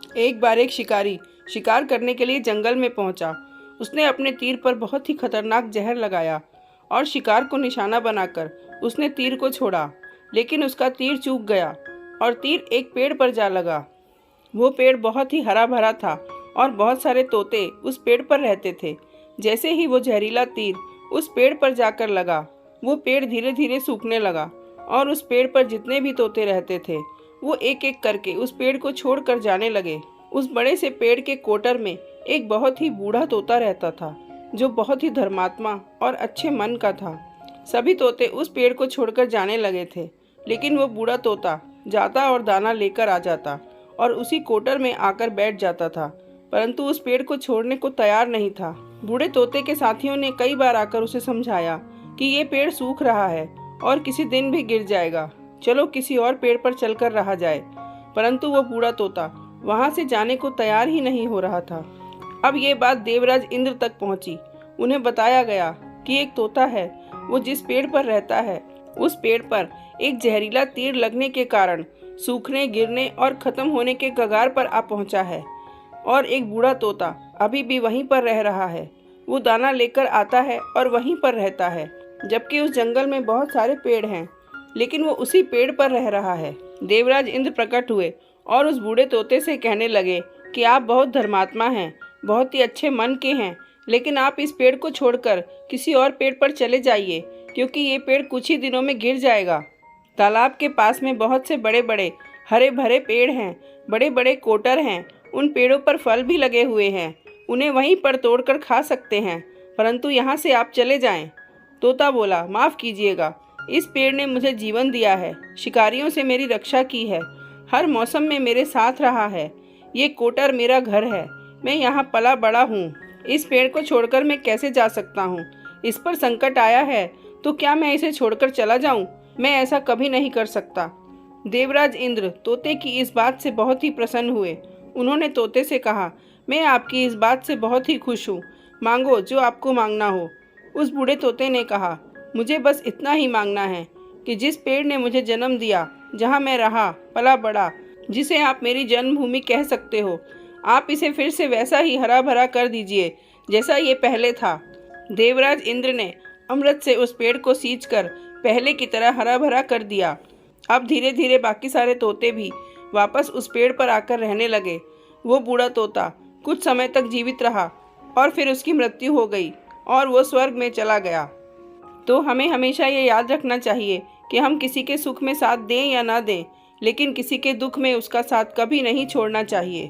एक बार एक शिकारी शिकार करने के लिए जंगल में पहुंचा। उसने अपने तीर पर बहुत ही खतरनाक जहर लगाया और शिकार को निशाना बनाकर उसने तीर को छोड़ा, लेकिन उसका तीर चूक गया और तीर एक पेड़ पर जा लगा। वो पेड़ बहुत ही हरा भरा था और बहुत सारे तोते उस पेड़ पर रहते थे। जैसे ही वो जहरीला तीर उस पेड़ पर जाकर लगा, वो पेड़ धीरे धीरे सूखने लगा और उस पेड़ पर जितने भी तोते रहते थे वो एक एक करके उस पेड़ को छोड़कर जाने लगे। उस बड़े से पेड़ के कोटर में एक बहुत ही बूढ़ा तोता रहता था, जो बहुत ही धर्मात्मा और अच्छे मन का था। सभी तोते उस पेड़ को छोड़कर जाने लगे थे, लेकिन वो बूढ़ा तोता जाता और दाना लेकर आ जाता और उसी कोटर में आकर बैठ जाता था, परंतु उस पेड़ को छोड़ने को तैयार नहीं था। बूढ़े तोते के साथियों ने कई बार आकर उसे समझाया कि ये पेड़ सूख रहा है और किसी दिन भी गिर जाएगा, चलो किसी और पेड़ पर चलकर रहा जाए, परंतु वो बूढ़ा तोता वहां से जाने को तैयार ही नहीं हो रहा था। अब ये बात देवराज इंद्र तक पहुंची। उन्हें बताया गया कि एक तोता है, वो जिस पेड़ पर रहता है उस पेड़ पर एक जहरीला तीर लगने के कारण सूखने, गिरने और खत्म होने के कगार पर आ पहुंचा है और एक बूढ़ा तोता अभी भी वहीं पर रह रहा है। वो दाना लेकर आता है और वहीं पर रहता है, जबकि उस जंगल में बहुत सारे पेड़ हैं, लेकिन वो उसी पेड़ पर रह रहा है। देवराज इंद्र प्रकट हुए और उस बूढ़े तोते से कहने लगे कि आप बहुत धर्मात्मा हैं, बहुत ही अच्छे मन के हैं, लेकिन आप इस पेड़ को छोड़कर किसी और पेड़ पर चले जाइए, क्योंकि ये पेड़ कुछ ही दिनों में गिर जाएगा। तालाब के पास में बहुत से बड़े बड़े हरे भरे पेड़ हैं, बड़े बड़े कोटर हैं, उन पेड़ों पर फल भी लगे हुए हैं, उन्हें वहीं पर तोड़कर खा सकते हैं, परंतु यहाँ से आप चले जाएं। तोता बोला, माफ़ कीजिएगा, इस पेड़ ने मुझे जीवन दिया है, शिकारियों से मेरी रक्षा की है, हर मौसम में मेरे साथ रहा है, ये कोटर मेरा घर है, मैं यहाँ पला बड़ा हूँ। इस पेड़ को छोड़कर मैं कैसे जा सकता हूँ? इस पर संकट आया है तो क्या मैं इसे छोड़कर चला जाऊँ? मैं ऐसा कभी नहीं कर सकता। देवराज इंद्र तोते की इस बात से बहुत ही प्रसन्न हुए। उन्होंने तोते से कहा, मैं आपकी इस बात से बहुत ही खुश हूँ, मांगो जो आपको मांगना हो। उस बूढ़े तोते ने कहा, मुझे बस इतना ही मांगना है कि जिस पेड़ ने मुझे जन्म दिया, जहाँ मैं रहा पला बड़ा, जिसे आप मेरी जन्मभूमि कह सकते हो, आप इसे फिर से वैसा ही हरा भरा कर दीजिए जैसा ये पहले था। देवराज इंद्र ने अमृत से उस पेड़ को सींचकर पहले की तरह हरा भरा कर दिया। अब धीरे धीरे बाकी सारे तोते भी वापस उस पेड़ पर आकर रहने लगे। वो बूढ़ा तोता कुछ समय तक जीवित रहा और फिर उसकी मृत्यु हो गई और वो स्वर्ग में चला गया। तो हमें हमेशा ये याद रखना चाहिए कि हम किसी के सुख में साथ दें या ना दें, लेकिन किसी के दुख में उसका साथ कभी नहीं छोड़ना चाहिए।